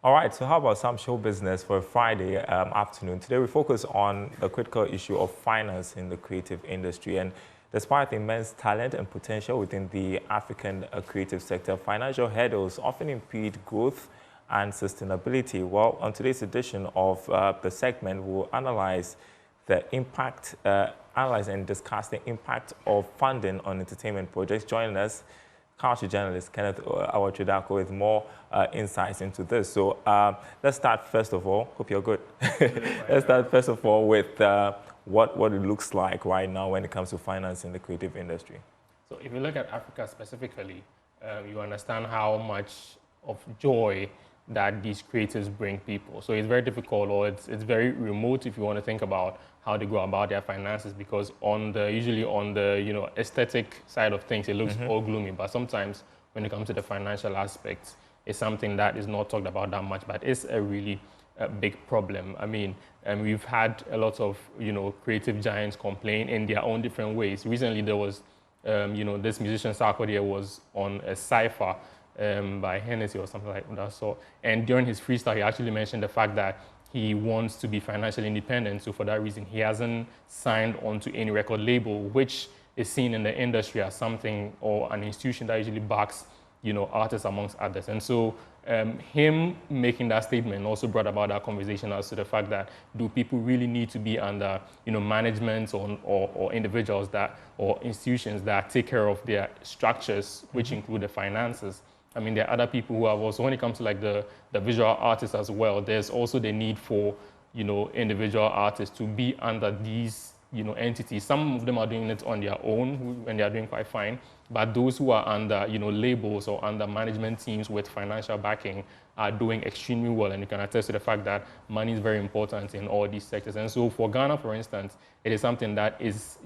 All right, so how about some show business for a Friday afternoon? Today we focus on the critical issue of finance in the creative industry. And despite immense talent and potential within the African creative sector, financial hurdles often impede growth and sustainability. Well, on today's edition of the segment, we'll analyze the impact, analyze and discuss the impact of funding on entertainment projects. Joining us, culture journalist Kenneth Awatridako with more insights into this. So let's start first of all. Hope you're good. Let's start first of all with what it looks like right now when it comes to finance in the creative industry. So if you look at Africa specifically, you understand how much of joy that these creators bring people. So it's very difficult, or it's very remote if you want to think about how they go about their finances, because usually on the aesthetic side of things, it looks all gloomy. But sometimes when it comes to the financial aspects, it's something that is not talked about that much, but it's a really big problem. I mean, we've had a lot of creative giants complain in their own different ways. Recently, there was this musician Sarkodie was on a cypher by Hennessy or something like that. So, and during his freestyle, he actually mentioned the fact that he wants to be financially independent. So for that reason, he hasn't signed on to any record label, which is seen in the industry as something or an institution that usually backs, artists amongst others. And so him making that statement also brought about that conversation as to the fact that do people really need to be under, management or individuals or institutions that take care of their structures, which include the finances. I mean, there are other people who have also, when it comes to like the visual artists as well, there's also the need for, individual artists to be under these, entities. Some of them are doing it on their own and they are doing quite fine. But those who are under, labels or under management teams with financial backing are doing extremely well. And you can attest to the fact that money is very important in all these sectors. And so for Ghana, for instance, it is something that is,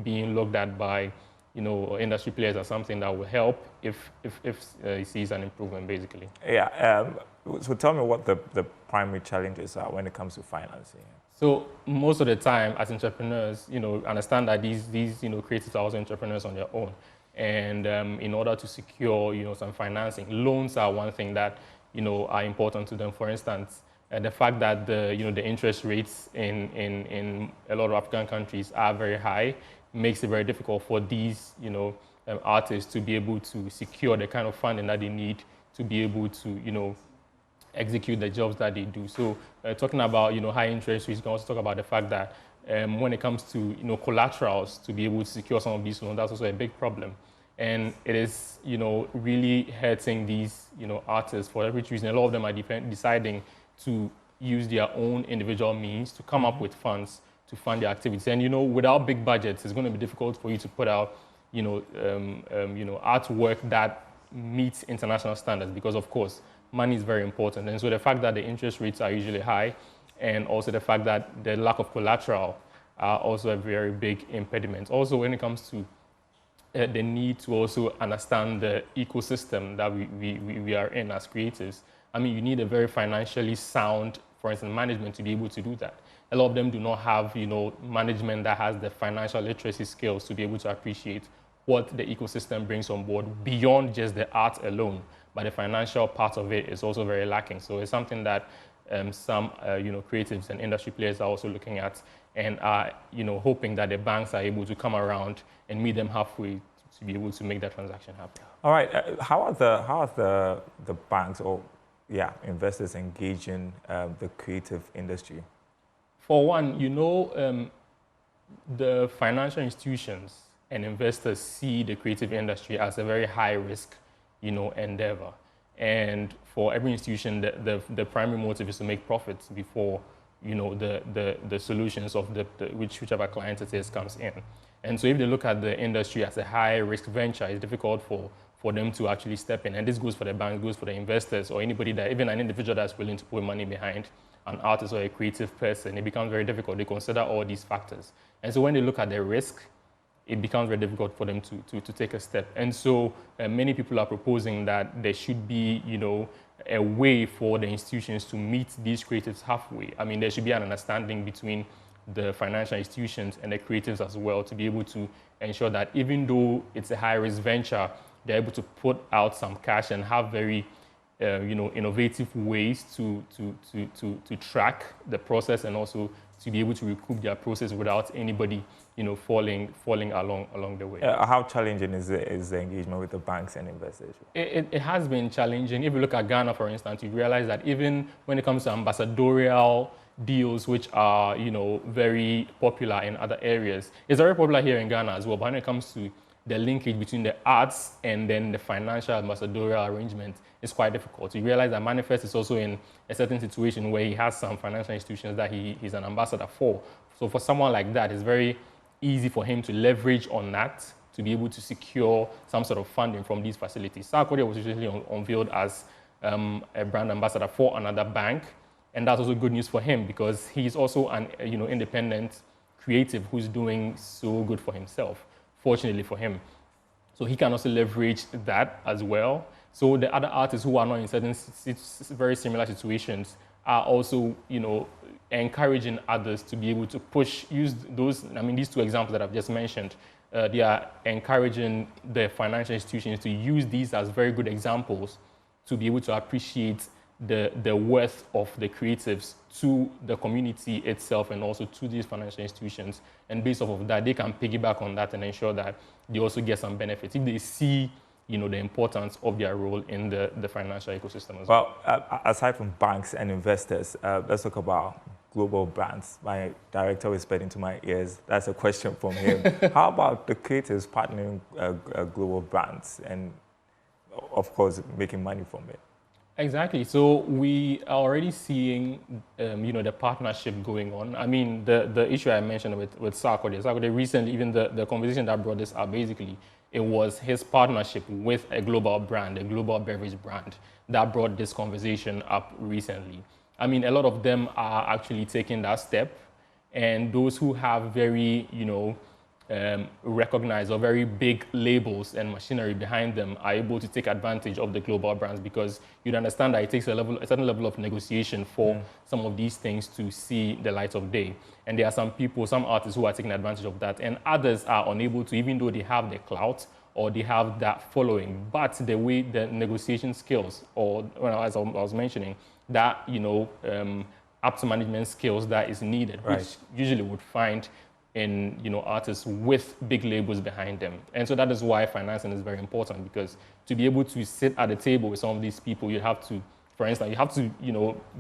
being looked at by industry players as something that will help if he sees an improvement, basically. Yeah. So tell me what the primary challenges are when it comes to financing. So most of the time, as entrepreneurs, understand that these creators are also entrepreneurs on their own, and in order to secure some financing, loans are one thing that are important to them. For instance, the fact that the interest rates in a lot of African countries are very high makes it very difficult for these artists to be able to secure the kind of funding that they need to be able to execute the jobs that they do. So talking about high interest rates, you can also talk about the fact that when it comes to collaterals to be able to secure some of these loans, that's also a big problem. And it is really hurting these artists for every reason. A lot of them are deciding to use their own individual means to come up with funds to fund their activities. And without big budgets, it's going to be difficult for you to put out artwork that meets international standards, because of course money is very important. And so the fact that the interest rates are usually high, and also the fact that the lack of collateral are also a very big impediment. Also, when it comes to the need to also understand the ecosystem that we are in as creators, I mean, you need a very financially sound, for instance, management to be able to do that. A lot of them do not have, management that has the financial literacy skills to be able to appreciate what the ecosystem brings on board beyond just the art alone. But the financial part of it is also very lacking. So it's something that some, creatives and industry players are also looking at, and are, hoping that the banks are able to come around and meet them halfway to be able to make that transaction happen. All right. How are the banks or investors engaging the creative industry? For one, the financial institutions and investors see the creative industry as a very high risk, endeavor. And for every institution, the primary motive is to make profits before, the solutions of whichever client it is comes in. And so if they look at the industry as a high risk venture, it's difficult for them to actually step in. And this goes for the banks, goes for the investors, or anybody that, even an individual that's willing to put money behind an artist or a creative person. It becomes very difficult. They consider all these factors. And so when they look at the risk, it becomes very difficult for them to take a step. And so many people are proposing that there should be, a way for the institutions to meet these creatives halfway. I mean, there should be an understanding between the financial institutions and the creatives as well, to be able to ensure that even though it's a high-risk venture, they're able to put out some cash and have very innovative ways to track the process and also to be able to recoup their process without anybody, falling along the way. How challenging is the engagement with the banks and investors? It has been challenging. If you look at Ghana, for instance, you realize that even when it comes to ambassadorial deals, which are, very popular in other areas, it's very popular here in Ghana as well. But when it comes to the linkage between the arts and then the financial ambassadorial arrangement, is quite difficult. You realize that Manifest is also in a certain situation where he has some financial institutions that he's an ambassador for. So for someone like that, it's very easy for him to leverage on that to be able to secure some sort of funding from these facilities. Sarkodie was recently unveiled as a brand ambassador for another bank, and that's also good news for him because he's also an independent creative who's doing so good for himself, fortunately for him. So he can also leverage that as well. So the other artists who are not in certain very similar situations are also, encouraging others to be able to use those. I mean, these two examples that I've just mentioned, they are encouraging the financial institutions to use these as very good examples to be able to appreciate the worth of the creatives to the community itself and also to these financial institutions. And based off of that, they can piggyback on that and ensure that they also get some benefits if they see the importance of their role in the financial ecosystem as well. Well, aside from banks and investors, let's talk about global brands. My director whispered into my ears. That's a question from him. How about the creators partnering global brands and, of course, making money from it? Exactly. So we are already seeing, the partnership going on. I mean, the issue I mentioned with Sarkodie recently, even the conversation that brought this up, basically, it was his partnership with a global brand, a global beverage brand, that brought this conversation up recently. I mean, a lot of them are actually taking that step, and those who have very, recognized or very big labels and machinery behind them are able to take advantage of the global brands because you'd understand that it takes a certain level of negotiation for some of these things to see the light of day. And there are some artists who are taking advantage of that, and others are unable to, even though they have the clout or they have that following, but the way the negotiation skills, or as I was mentioning, that, up to management skills that is needed, right, which usually would find in artists with big labels behind them. And so that is why financing is very important, because to be able to sit at the table with some of these people, you have to, for instance, you have to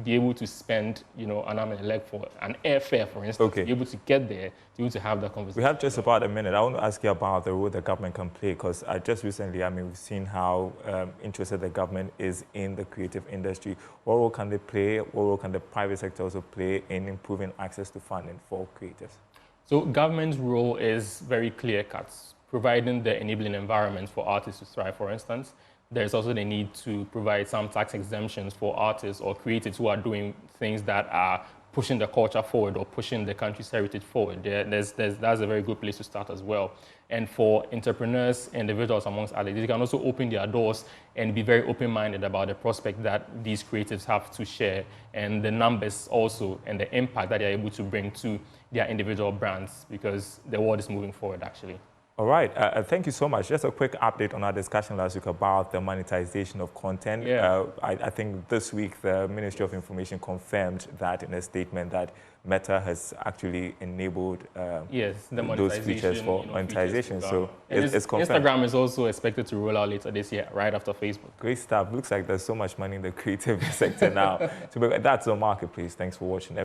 be able to spend an arm and a leg for an airfare, for instance, to be able to get there, to be able to have that conversation. We have just about a minute. I want to ask you about the role the government can play, because just recently, we've seen how interested the government is in the creative industry. What role can they play? What role can the private sector also play in improving access to funding for creatives? So government's role is very clear-cut, providing the enabling environment for artists to thrive, for instance. There's also the need to provide some tax exemptions for artists or creatives who are doing things that are pushing the culture forward or pushing the country's heritage forward. That's a very good place to start as well. And for entrepreneurs, individuals amongst others, they can also open their doors and be very open-minded about the prospect that these creatives have to share and the numbers also and the impact that they're able to bring to their individual brands, because the world is moving forward, actually. All right. Thank you so much. Just a quick update on our discussion last week about the monetization of content. Yeah. I think this week the Ministry of Information confirmed that in a statement that Meta has actually enabled those features for monetization. So it's confirmed. Instagram is also expected to roll out later this year, right after Facebook. Great stuff. Looks like there's so much money in the creative sector now. So that's the marketplace. Thanks for watching.